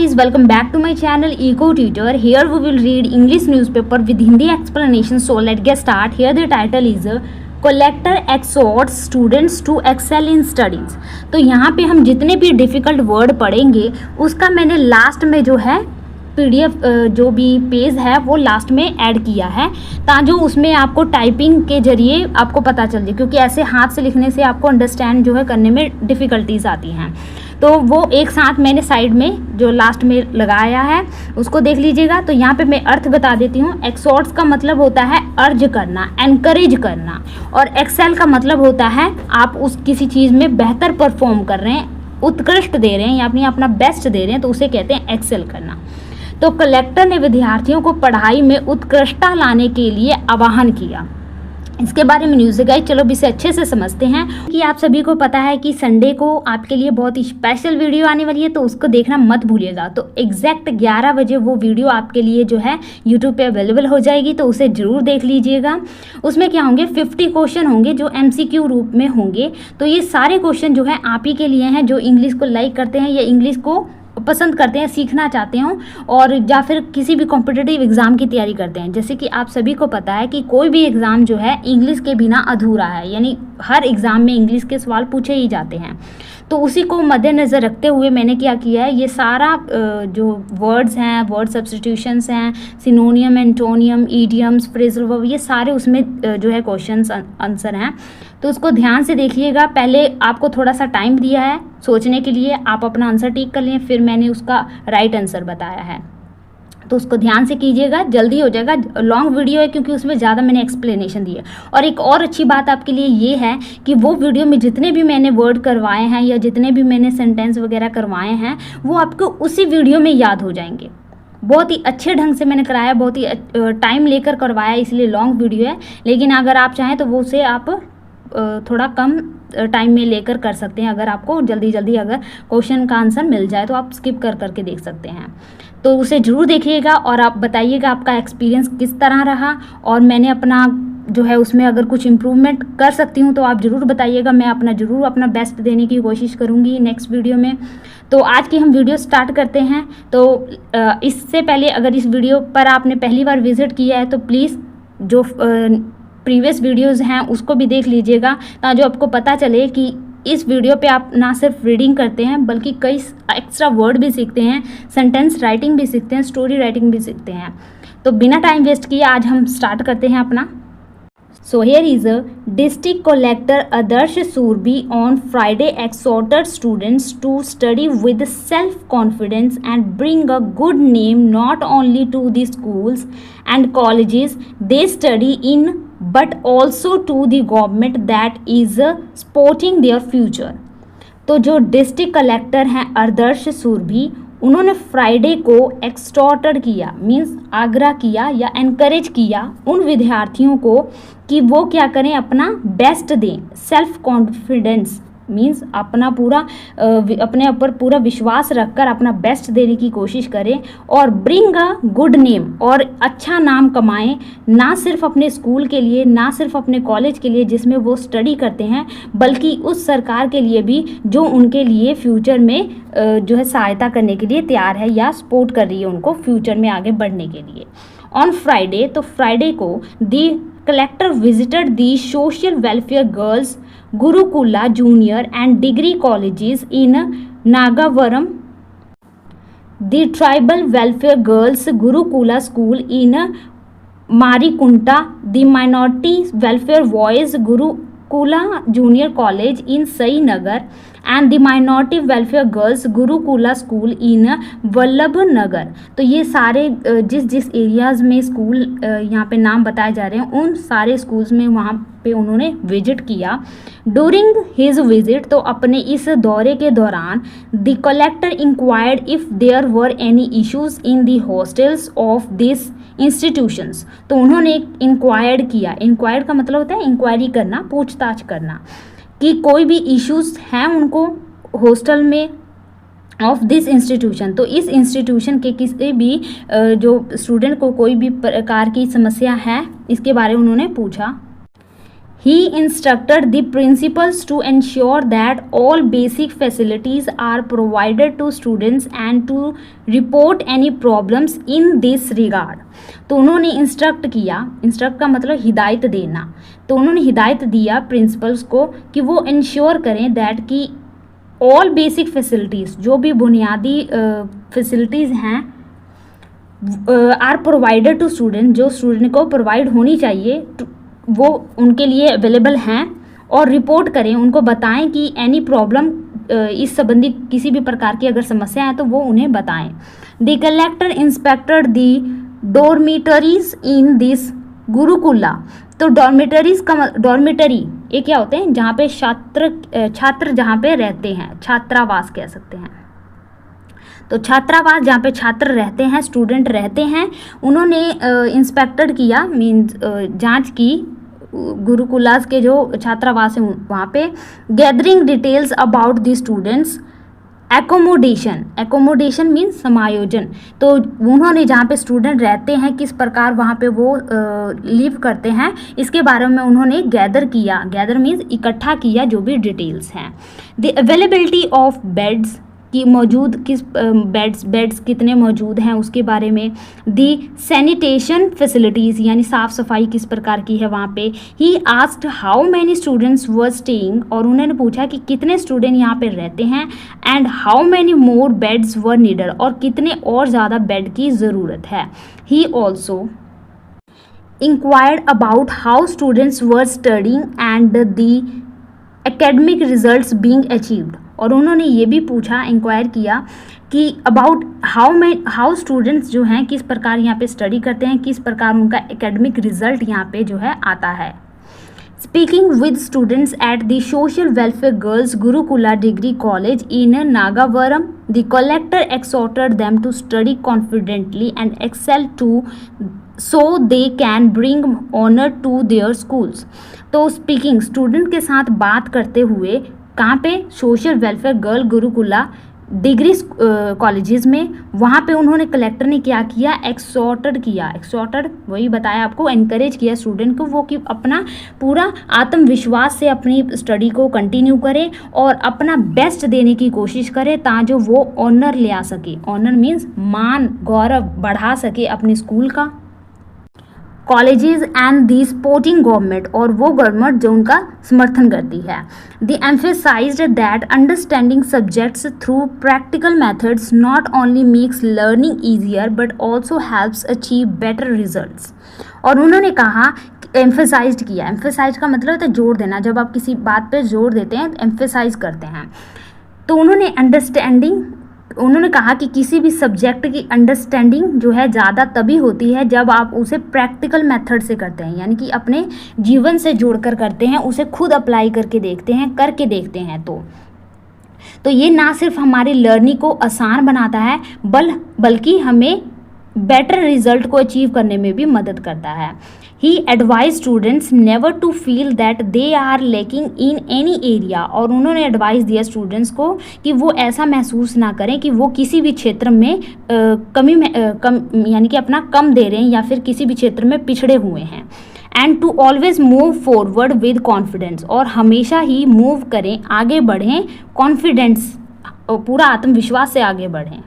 guys, welcome back to my channel Eco Tutor. Here we will read English newspaper with Hindi explanation. So let's get start. Here the title is Collector exhorts students to excel in studies. तो यहाँ पे हम जितने भी difficult word पढ़ेंगे उसका मैंने last में जो है PDF जो भी पेज है वो लास्ट में ऐड किया है ताकि उसमें आपको टाइपिंग के जरिए आपको पता चल जाए, क्योंकि ऐसे हाथ से लिखने से आपको अंडरस्टैंड जो है करने में डिफ़िकल्टीज आती हैं। तो वो एक साथ मैंने साइड में जो लास्ट में लगाया है उसको देख लीजिएगा। तो यहाँ पे मैं अर्थ बता देती हूँ। एक्सोर्ट्स का मतलब होता है अर्ज करना, एनकरेज करना, और एक्सेल का मतलब होता है आप उस किसी चीज़ में बेहतर परफॉर्म कर रहे हैं, उत्कृष्ट दे रहे हैं या अपना बेस्ट दे रहे हैं, तो उसे कहते हैं एक्सेल करना। तो कलेक्टर ने विद्यार्थियों को पढ़ाई में उत्कृष्टता लाने के लिए आह्वान किया। इसके बारे में न्यूज़ गाइड, चलो अब इसे अच्छे से समझते हैं। कि आप सभी को पता है कि संडे को आपके लिए बहुत ही स्पेशल वीडियो आने वाली है, तो उसको देखना मत भूलिएगा। तो एग्जैक्ट 11 बजे वो वीडियो आपके लिए जो है यूट्यूब पे अवेलेबल हो जाएगी, तो उसे ज़रूर देख लीजिएगा। उसमें क्या होंगे, 50 क्वेश्चन होंगे जो MCQ रूप में होंगे। तो ये सारे क्वेश्चन जो है आप ही के लिए हैं जो इंग्लिश को लाइक करते हैं या इंग्लिश को पसंद करते हैं, सीखना चाहते हो, और या फिर किसी भी कॉम्पिटिटिव एग्ज़ाम की तैयारी करते हैं। जैसे कि आप सभी को पता है कि कोई भी एग्ज़ाम जो है इंग्लिश के बिना अधूरा है, यानी हर एग्ज़ाम में इंग्लिश के सवाल पूछे ही जाते हैं। तो उसी को मद्देनज़र रखते हुए मैंने क्या किया है, ये सारा जो वर्ड्स हैं, वर्ड सब्स्टिट्यूशंस हैं, सिनोनियम, एंटोनियम, ईडियम्स, फ्रेजल वर्ब, ये सारे उसमें जो है क्वेश्चंस आंसर हैं। तो उसको ध्यान से देखिएगा। पहले आपको थोड़ा सा टाइम दिया है सोचने के लिए, आप अपना आंसर टिक कर लें, फिर मैंने उसका राइट आंसर बताया है, तो उसको ध्यान से कीजिएगा, जल्दी हो जाएगा। लॉन्ग वीडियो है क्योंकि उसमें ज़्यादा मैंने एक्सप्लेनेशन दी है। और एक और अच्छी बात आपके लिए ये है कि वो वीडियो में जितने भी मैंने वर्ड करवाए हैं या जितने भी मैंने सेंटेंस वगैरह करवाए हैं वो आपको उसी वीडियो में याद हो जाएंगे। बहुत ही अच्छे ढंग से मैंने कराया, बहुत ही टाइम लेकर करवाया, इसलिए लॉन्ग वीडियो है। लेकिन अगर आप चाहें तो वो उसे आप थोड़ा कम टाइम में लेकर कर सकते हैं। अगर आपको जल्दी जल्दी अगर क्वेश्चन का आंसर मिल जाए तो आप स्किप कर करके देख सकते हैं। तो उसे ज़रूर देखिएगा और आप बताइएगा आपका एक्सपीरियंस किस तरह रहा, और मैंने अपना जो है उसमें अगर कुछ इम्प्रूवमेंट कर सकती हूँ तो आप ज़रूर बताइएगा। मैं ज़रूर अपना बेस्ट देने की कोशिश करूँगी नेक्स्ट वीडियो में। तो आज की हम वीडियो स्टार्ट करते हैं। तो इससे पहले अगर इस वीडियो पर आपने पहली बार विज़िट किया है तो प्लीज़ जो प्रीवियस वीडियोज़ हैं उसको भी देख लीजिएगा, ताकि आपको पता चले कि इस वीडियो पे आप ना सिर्फ रीडिंग करते हैं बल्कि कई एक्स्ट्रा वर्ड भी सीखते हैं, सेंटेंस राइटिंग भी सीखते हैं, स्टोरी राइटिंग भी सीखते हैं। तो बिना टाइम वेस्ट किए आज हम स्टार्ट करते हैं अपना। So here is a district collector Adarsh Surbi on Friday exhorted students to study with self-confidence and bring a good name not only to the schools and colleges they study in but also to the government that is supporting their future। तो जो district collector हैं आदर्श सुरभि, उन्होंने Friday को extorted किया, means आग्रह किया या encourage किया उन विद्यार्थियों को कि वो क्या करें, अपना बेस्ट दें। सेल्फ कॉन्फिडेंस मीन्स अपना पूरा अपने ऊपर पूरा विश्वास रखकर अपना बेस्ट देने की कोशिश करें, और ब्रिंग अ गुड नेम, और अच्छा नाम कमाएं, ना सिर्फ अपने स्कूल के लिए, ना सिर्फ अपने कॉलेज के लिए जिसमें वो स्टडी करते हैं, बल्कि उस सरकार के लिए भी जो उनके लिए फ्यूचर में जो है सहायता करने के लिए तैयार है या सपोर्ट कर रही है उनको फ्यूचर में आगे बढ़ने के लिए। ऑन फ्राइडे, तो फ्राइडे को the collector visited the social welfare girls गुरुकुला junior and degree colleges in Nagavaram, the tribal welfare girls gurukula school in Marikunta, the minority welfare boys gurukula junior college in Srinagar and the minority welfare girls gurukula school in Vallabh Nagar. तो ये सारे जिस areas में school यहाँ पे नाम बताए जा रहे हैं उन सारे स्कूल्स में वहाँ पे उन्होंने विजिट किया। डूरिंग हिज विजिट, तो अपने इस दौरे के दौरान the collector inquired if there were any issues in the hostels of this institutions. तो उन्होंने इंक्वायर्ड किया, इंक्वायर्ड का मतलब होता है इंक्वायरी करना, पूछताछ करना, कि कोई भी इश्यूज़ हैं उनको हॉस्टल में ऑफ दिस इंस्टीट्यूशन। तो इस इंस्टीट्यूशन के किसी भी जो स्टूडेंट को कोई भी प्रकार की समस्या है इसके बारे में उन्होंने पूछा। He instructed the principals to ensure that all basic facilities are provided to students and to report any problems in this regard. तो उन्होंने इंस्ट्रक्ट किया, इंस्ट्रक्ट का मतलब हिदायत देना, तो उन्होंने हिदायत दिया प्रिंसिपल्स को कि वो इंश्योर करें दैट कि ऑल बेसिक फैसिलिटीज़, जो भी बुनियादी फैसिलिटीज़ हैं, आर प्रोवाइडेड टू स्टूडेंट, जो स्टूडेंट को प्रोवाइड होनी चाहिए, वो उनके लिए अवेलेबल हैं, और रिपोर्ट करें, उनको बताएं कि एनी प्रॉब्लम, इस संबंधी किसी भी प्रकार की अगर समस्या है तो वो उन्हें बताएं. The collector inspected the dormitories in this gurukula. तो डॉर्मिटरी ये क्या होते हैं? जहाँ पे छात्र जहाँ पे रहते हैं, छात्रावास कह सकते हैं. तो छात्रावास जहाँ पे छात्र रहते हैं, स्टूडेंट रहते हैं, उन्होंने इंस्पेक्टेड किया, मीन्स जांच की गुरुकुलास के जो छात्रावास हैं वहाँ पे. Gathering details about the students accommodation means समायोजन. तो उन्होंने जहाँ पे स्टूडेंट रहते हैं किस प्रकार वहाँ पे वो लिव करते हैं, इसके बारे में उन्होंने गैदर मीन्स इकट्ठा किया जो भी डिटेल्स हैं. द अवेलेबिलिटी ऑफ बेड्स, कि मौजूद किस बेड्स कितने मौजूद हैं उसके बारे में. दी सैनिटेशन फैसिलिटीज़, यानी साफ़ सफाई किस प्रकार की है वहाँ पे. He asked how many students were staying, और उन्होंने पूछा कि कितने स्टूडेंट यहाँ पे रहते हैं. And how many more beds were needed, और कितने और ज़्यादा बेड की ज़रूरत है. He also inquired about how students were studying and the academic results being achieved, और उन्होंने ये भी पूछा, इंक्वायर किया कि अबाउट हाउ स्टूडेंट्स जो हैं किस प्रकार यहाँ पे स्टडी करते हैं, किस प्रकार उनका एकेडमिक रिजल्ट यहाँ पे जो है आता है. Speaking with students at the social welfare girls gurukula degree college in Nagavaram, the collector exhorted them to study confidently and excel to so they can bring honour to their schools. तो speaking, student के साथ बात करते हुए, कहाँ पे? Social welfare girl gurukula degree colleges में. वहाँ पे उन्होंने, कलेक्टर ने क्या किया? एक्सोर्टेड वही बताया आपको, एनकरेज किया स्टूडेंट को वो कि अपना पूरा आत्मविश्वास से अपनी स्टडी को कंटिन्यू करें और अपना बेस्ट देने की कोशिश करें ताकि वो ऑनर ले आ सके. ऑनर मीन्स मान, गौरव बढ़ा सके अपने स्कूल का, colleges and the supporting government, और वो गवर्नमेंट जो उनका समर्थन करती है. The emphasized that understanding subjects through practical methods not only makes learning easier but also helps achieve better results. और उन्होंने कहा, एम्फेसाइज्ड किया, एम्फेसाइज का मतलब होता है जोर देना, जब आप किसी बात पर जोर देते हैं एम्फेसाइज करते हैं. तो उन्होंने कहा कि किसी भी सब्जेक्ट की अंडरस्टैंडिंग जो है ज़्यादा तभी होती है जब आप उसे प्रैक्टिकल मेथड से करते हैं, यानी कि अपने जीवन से जोड़कर करते हैं, उसे खुद अप्लाई करके देखते हैं. तो ये ना सिर्फ हमारी लर्निंग को आसान बनाता है बल्कि हमें बेटर रिजल्ट को अचीव करने में भी मदद करता है. He advise students never to feel that they are lacking in any area, और उन्होंने एडवाइस दिया स्टूडेंट्स को कि वो ऐसा महसूस ना करें कि वो किसी भी क्षेत्र में कम यानी कि अपना कम दे रहे हैं या फिर किसी भी क्षेत्र में पिछड़े हुए हैं. And to always move forward with confidence, और हमेशा ही मूव करें, आगे बढ़ें, कॉन्फिडेंस, पूरा आत्मविश्वास से आगे बढ़ें.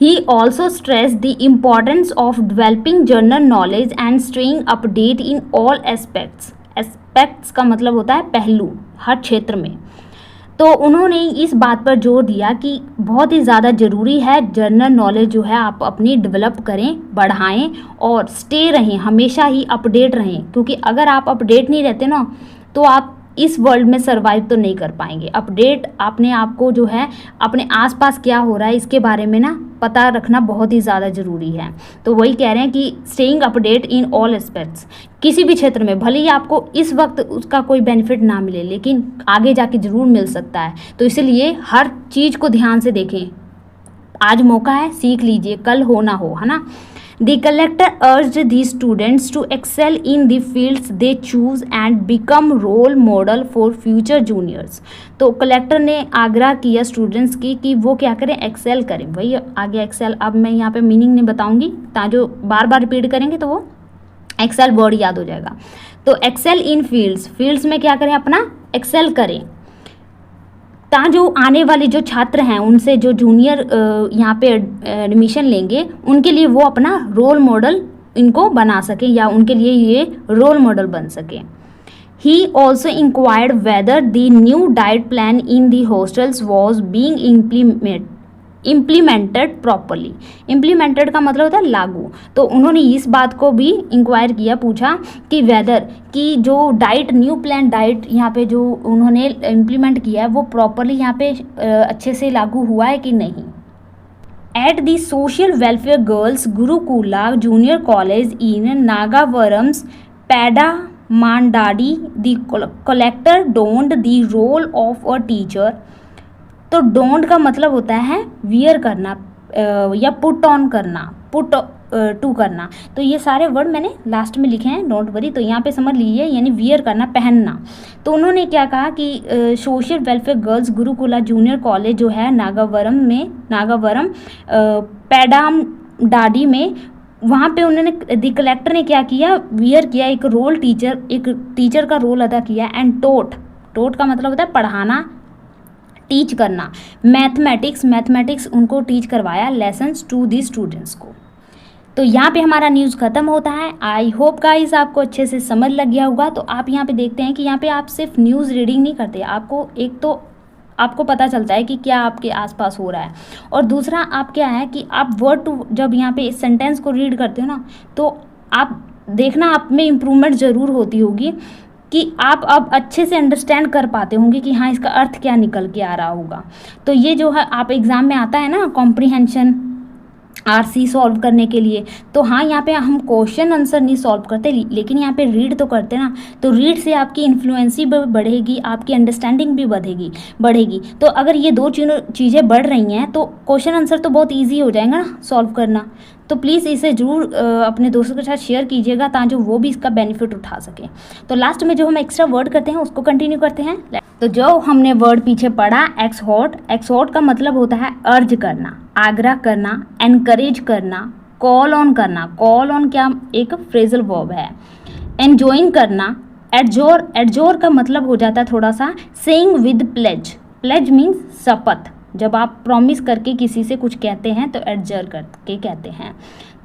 He also stressed the importance of developing general knowledge and staying update in all aspects. Aspects का मतलब होता है पहलू, हर क्षेत्र में. तो उन्होंने इस बात पर जोर दिया कि बहुत ही ज़्यादा ज़रूरी है जनरल नॉलेज जो है आप अपनी डेवलप करें, बढ़ाएं और स्टे रहें, हमेशा ही अपडेट रहें, क्योंकि अगर आप अपडेट नहीं रहते ना तो आप इस वर्ल्ड में सर्वाइव तो नहीं कर पाएंगे. अपडेट अपने आप को जो है अपने आसपास क्या हो रहा है इसके बारे में ना पता रखना बहुत ही ज़्यादा ज़रूरी है. तो वही कह रहे हैं कि staying update in all aspects, किसी भी क्षेत्र में भले ही आपको इस वक्त उसका कोई बेनिफिट ना मिले लेकिन आगे जाके ज़रूर मिल सकता है. तो इसलिए हर चीज़ को ध्यान से देखें, आज मौका है, सीख लीजिए, कल हो ना हो, है ना. The collector urged these students to excel in the fields they choose and become role model for future juniors. तो कलेक्टर ने आग्रह किया स्टूडेंट्स की कि वो क्या करें, एक्सेल करें. वही आगे एक्सेल, अब मैं यहाँ पे मीनिंग नहीं बताऊंगी, जो बार बार रिपीट करेंगे तो वो एक्सेल वर्ड याद हो जाएगा। तो एक्सेल इन फील्ड्स, फील्ड्स में क्या करें, अपना एक्सेल करें, जो आने वाले जो छात्र हैं उनसे जो जूनियर यहाँ पे एडमिशन लेंगे उनके लिए वो अपना रोल मॉडल इनको बना सके या उनके लिए ये रोल मॉडल बन सके। He also inquired whether the new diet plan in the hostels was being implemented properly। implemented का मतलब होता है लागू। तो उन्होंने इस बात को भी इंक्वायर किया, पूछा कि वेदर कि जो डाइट न्यू प्लान डाइट यहाँ पे जो उन्होंने इम्प्लीमेंट किया है वो प्रॉपरली यहाँ पे अच्छे से लागू हुआ है कि नहीं। At the Social Welfare Girls Gurukula Junior College in Nagavarams, Mandadi, the collector donned the role of a teacher। तो डोंट का मतलब होता है वियर करना या पुट ऑन करना, पुट टू करना। तो ये सारे वर्ड मैंने लास्ट में लिखे हैं, डोंट वरी। तो यहाँ पे समझ लीजिए यानी वियर करना, पहनना। तो उन्होंने क्या कहा कि social welfare girls गुरुकुला junior college जो है नागावरम पैडाम डाडी में, वहाँ पे उन्होंने द कलेक्टर ने क्या किया, वियर किया, एक टीचर का रोल अदा किया। एंड टोट का मतलब होता है पढ़ाना, टीच करना। मैथमेटिक्स उनको टीच करवाया, लेसन्स टू दी स्टूडेंट्स को। तो यहाँ पे हमारा न्यूज़ ख़त्म होता है। आई होप गाइस आपको अच्छे से समझ लग गया होगा। तो आप यहाँ पे देखते हैं कि यहाँ पे आप सिर्फ न्यूज़ रीडिंग नहीं करते, आपको एक तो आपको पता चलता है कि क्या आपके आसपास हो रहा है, और दूसरा आप क्या है कि आप वर्ड टू जब यहाँ पे इस सेंटेंस को रीड करते हो ना, तो आप देखना आप में इम्प्रूवमेंट ज़रूर होती होगी कि आप अब अच्छे से अंडरस्टैंड कर पाते होंगे कि हाँ इसका अर्थ क्या निकल के आ रहा होगा। तो ये जो है आप एग्ज़ाम में आता है ना कॉम्प्रीहेंशन आरसी सॉल्व करने के लिए, तो हाँ यहाँ पे हम क्वेश्चन आंसर नहीं सॉल्व करते लेकिन यहाँ पे रीड तो करते ना। तो रीड से आपकी इन्फ्लुएंसी भी बढ़ेगी, आपकी अंडरस्टैंडिंग भी बढ़ेगी। तो अगर ये दो चीज़ें बढ़ रही हैं तो क्वेश्चन आंसर तो बहुत ईजी हो जाएगा ना सॉल्व करना। तो प्लीज़ इसे ज़रूर अपने दोस्तों के साथ शेयर कीजिएगा ताकि वो भी इसका बेनिफिट उठा सकें। तो लास्ट में जो हम एक्स्ट्रा वर्ड करते हैं उसको कंटिन्यू करते हैं। तो जो हमने वर्ड पीछे पढ़ा एक्सहॉर्ट का मतलब होता है अर्ज करना, आग्रह करना, एनकरेज करना, कॉल ऑन करना। कॉल ऑन क्या एक फ्रेजल वर्ब है। एंजॉइंग करना। एडजोर का मतलब हो जाता है थोड़ा सा सेइंग विद प्लेज मीन्स शपथ। जब आप प्रॉमिस करके किसी से कुछ कहते हैं तो एडजर करके कहते हैं।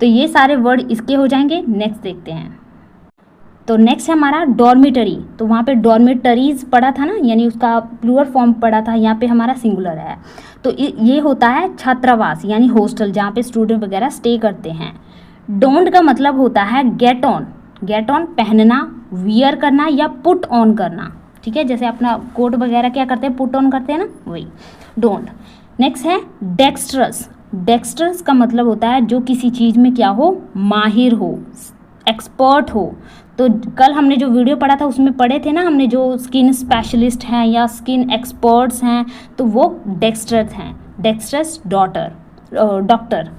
तो ये सारे वर्ड इसके हो जाएंगे। नेक्स्ट देखते हैं। तो नेक्स्ट है हमारा डॉर्मिटरी। तो वहाँ पे डॉर्मिटरीज पढ़ा था ना, यानी उसका प्लूरल फॉर्म पढ़ा था, यहाँ पे हमारा सिंगुलर है। तो ये होता है छात्रावास यानी हॉस्टल जहाँ पे स्टूडेंट वगैरह स्टे करते हैं। डोंट का मतलब होता है गेट ऑन पहनना, वियर करना या पुट ऑन करना। ठीक है, जैसे अपना कोट वगैरह क्या करते हैं, पुट ऑन करते हैं ना, वही डोंट। नेक्स्ट है डेक्स्ट्रस का मतलब होता है जो किसी चीज़ में क्या हो, माहिर हो, एक्सपर्ट हो। तो कल हमने जो वीडियो पढ़ा था उसमें पढ़े थे ना हमने, जो स्किन स्पेशलिस्ट हैं या स्किन एक्सपर्ट्स हैं तो वो डेक्स्ट्रस हैं, डेक्स्ट्रस डॉक्टर।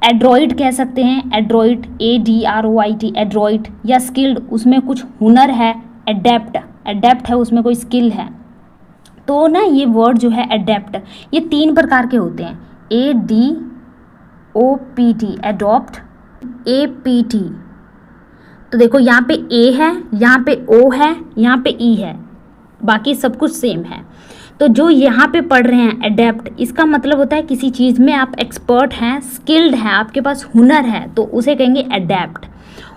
एड्रॉइड कह सकते हैं, एड्रॉइड ADROIT एड्रॉइड, या स्किल्ड उसमें कुछ हुनर है, एडेप्ट है उसमें कोई स्किल है। तो ना ये वर्ड जो है एडेप्ट, ये 3 प्रकार के होते हैं, ADOPT एडॉप्ट, APT। तो देखो यहाँ पे A है, यहाँ पे O है, यहाँ पे E है, बाकी सब कुछ सेम है। तो जो यहाँ पे पढ़ रहे हैं एडेप्ट, इसका मतलब होता है किसी चीज़ में आप एक्सपर्ट हैं, स्किल्ड हैं, आपके पास हुनर है, तो उसे कहेंगे एडेप्ट।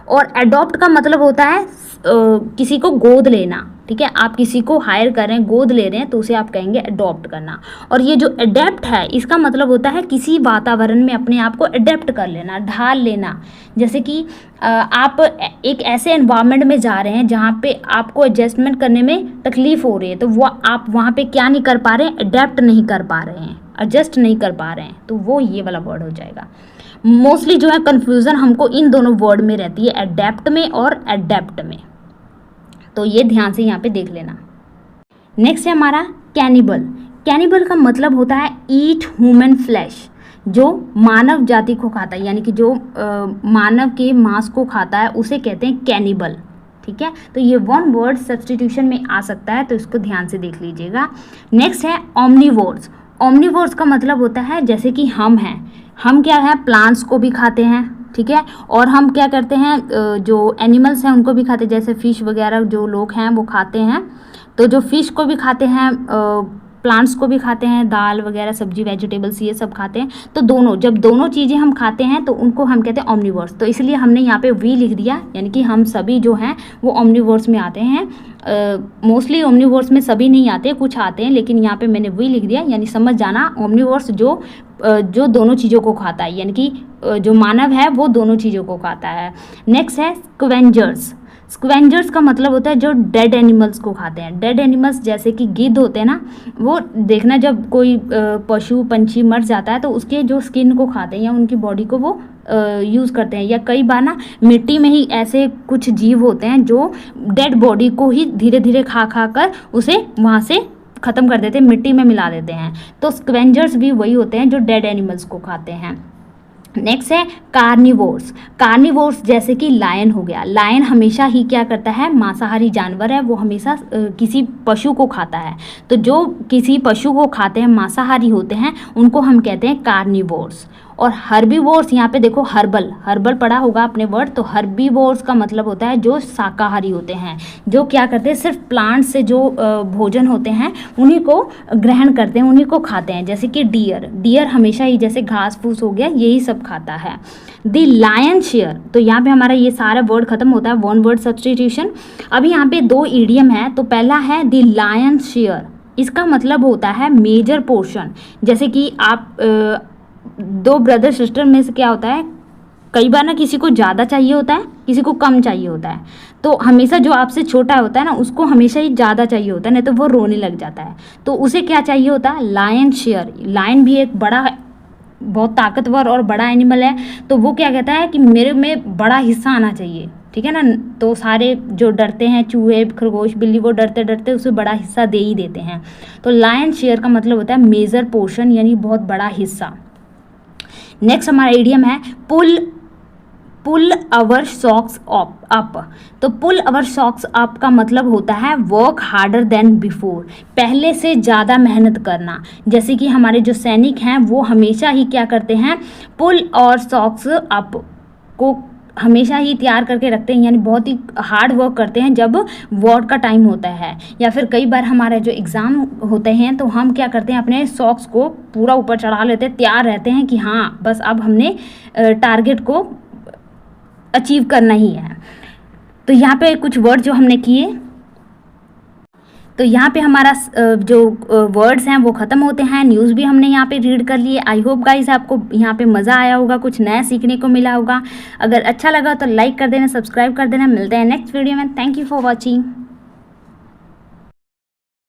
और एडॉप्ट का मतलब होता है किसी को गोद लेना। ठीक है, आप किसी को हायर कर रहे हैं, गोद ले रहे हैं, तो उसे आप कहेंगे अडॉप्ट करना। और ये जो अडेप्ट है इसका मतलब होता है किसी वातावरण में अपने आप को अडेप्ट कर लेना, ढाल लेना। जैसे कि आप एक ऐसे एनवायरनमेंट में जा रहे हैं जहाँ पे आपको एडजस्टमेंट करने में तकलीफ हो रही है, तो वो आप वहाँ पे क्या नहीं कर पा रहे हैं, अडेप्ट नहीं कर पा रहे हैं, एडजस्ट नहीं कर पा रहे हैं, तो वो ये वाला वर्ड हो जाएगा। मोस्टली जो है कन्फ्यूज़न हमको इन दोनों वर्ड में रहती है, अडेप्ट में और एडेप्ट में। तो ये ध्यान से यहाँ पे देख लेना। नेक्स्ट है हमारा कैनिबल का मतलब होता है ईट ह्यूमन फ्लैश, जो मानव जाति को खाता है, यानी कि जो मानव के मांस को खाता है उसे कहते हैं कैनिबल। ठीक है, तो ये वन वर्ड सब्स्टिट्यूशन में आ सकता है, तो इसको ध्यान से देख लीजिएगा। नेक्स्ट है ओमनिवोर्स का मतलब होता है जैसे कि हम हैं, हम क्या है, प्लांट्स को भी खाते हैं, ठीक है। और हम क्या करते हैं, जो एनिमल्स हैं उनको भी खाते हैं, जैसे फिश वगैरह जो लोग हैं वो खाते हैं। तो जो फिश को भी खाते हैं, प्लांट्स को भी खाते हैं, दाल वगैरह सब्जी वेजिटेबल्स ये सब खाते हैं। तो दोनों, जब दोनों चीज़ें हम खाते हैं तो उनको हम कहते हैं ऑमनिवोर्स। तो इसलिए हमने यहाँ पे वी लिख दिया, यानी कि हम सभी जो हैं वो ऑमनिवोर्स में आते हैं। मोस्टली ऑमनिवोर्स में सभी नहीं आते, कुछ आते हैं, लेकिन यहाँ पे मैंने वी लिख दिया, यानी समझ जाना ऑमनिवोर्स जो दोनों चीज़ों को खाता है, यानी कि जो मानव है वो दोनों चीज़ों को खाता है। नेक्स्ट है स्क्वेंजर्स। स्क्वेंजर्स का मतलब होता है जो डेड एनिमल्स को खाते हैं। डेड एनिमल्स जैसे कि गिद्ध होते हैं ना, वो देखना जब कोई पशु पंछी मर जाता है तो उसके जो स्किन को खाते हैं या उनकी बॉडी को वो यूज़ करते हैं। या कई बार ना मिट्टी में ही ऐसे कुछ जीव होते हैं जो डेड बॉडी को ही धीरे धीरे खा खा कर उसे वहाँ से ख़त्म कर देते हैं, मिट्टी में मिला देते हैं। तो स्क्वेंजर्स भी वही होते हैं जो डेड एनिमल्स को खाते हैं। नेक्स्ट है कार्निवोर्स। कार्निवोर्स जैसे कि लायन हो गया। लायन हमेशा ही क्या करता है, मांसाहारी जानवर है, वो हमेशा किसी पशु को खाता है। तो जो किसी पशु को खाते हैं, मांसाहारी होते हैं, उनको हम कहते हैं कार्निवोर्स। और हर्बीवोर्स, यहाँ पे देखो हर्बल पढ़ा होगा आपने वर्ड, तो हर्बीवोर्स का मतलब होता है जो शाकाहारी होते हैं, जो क्या करते हैं सिर्फ प्लांट से जो भोजन होते हैं उन्हीं को ग्रहण करते हैं, उन्हीं को खाते हैं। जैसे कि डियर हमेशा ही जैसे घास फूस हो गया यही सब खाता है। द लायन शेयर, तो यहाँ पे हमारा ये सारा वर्ड खत्म होता है, वन वर्ड सब्स्टिट्यूशन। अभी यहाँ पे दो ईडियम है, तो पहला है द लायन शेयर, इसका मतलब होता है मेजर पोर्शन। जैसे कि आप दो ब्रदर सिस्टर में से क्या होता है, कई बार ना किसी को ज़्यादा चाहिए होता है, किसी को कम चाहिए होता है। तो हमेशा जो आपसे छोटा होता है ना उसको हमेशा ही ज़्यादा चाहिए होता है, नहीं तो वो रोने लग जाता है। तो उसे क्या चाहिए होता है, लायन शेयर। लायन भी एक बड़ा, बहुत ताकतवर और बड़ा एनिमल है, तो वो क्या कहता है कि मेरे में बड़ा हिस्सा आना चाहिए, ठीक है ना। तो सारे जो डरते हैं, चूहे खरगोश बिल्ली, वो डरते डरते उसे बड़ा हिस्सा दे ही देते हैं। तो लायन शेयर का मतलब होता है मेजर पोर्शन, यानी बहुत बड़ा हिस्सा। नेक्स्ट हमारा इडियम है पुल अवर सॉक्स अप। तो पुल अवर सॉक्स अप का मतलब होता है वर्क हार्डर देन बिफोर, पहले से ज़्यादा मेहनत करना। जैसे कि हमारे जो सैनिक हैं वो हमेशा ही क्या करते हैं, पुल और सॉक्स अप को हमेशा ही तैयार करके रखते हैं, यानी बहुत ही हार्ड वर्क करते हैं जब वॉर का टाइम होता है। या फिर कई बार हमारे जो एग्ज़ाम होते हैं तो हम क्या करते हैं, अपने सॉक्स को पूरा ऊपर चढ़ा लेते हैं, तैयार रहते हैं कि हाँ बस अब हमने टारगेट को अचीव करना ही है। तो यहाँ पे कुछ वर्ड जो हमने किए, तो यहाँ पे हमारा जो वर्ड्स हैं वो ख़त्म होते हैं। न्यूज़ भी हमने यहाँ पे रीड कर लिए। आई होप गाइस आपको यहाँ पे मज़ा आया होगा, कुछ नया सीखने को मिला होगा। अगर अच्छा लगा तो लाइक कर देना, सब्सक्राइब कर देना। मिलते हैं नेक्स्ट वीडियो में। Thank you for watching.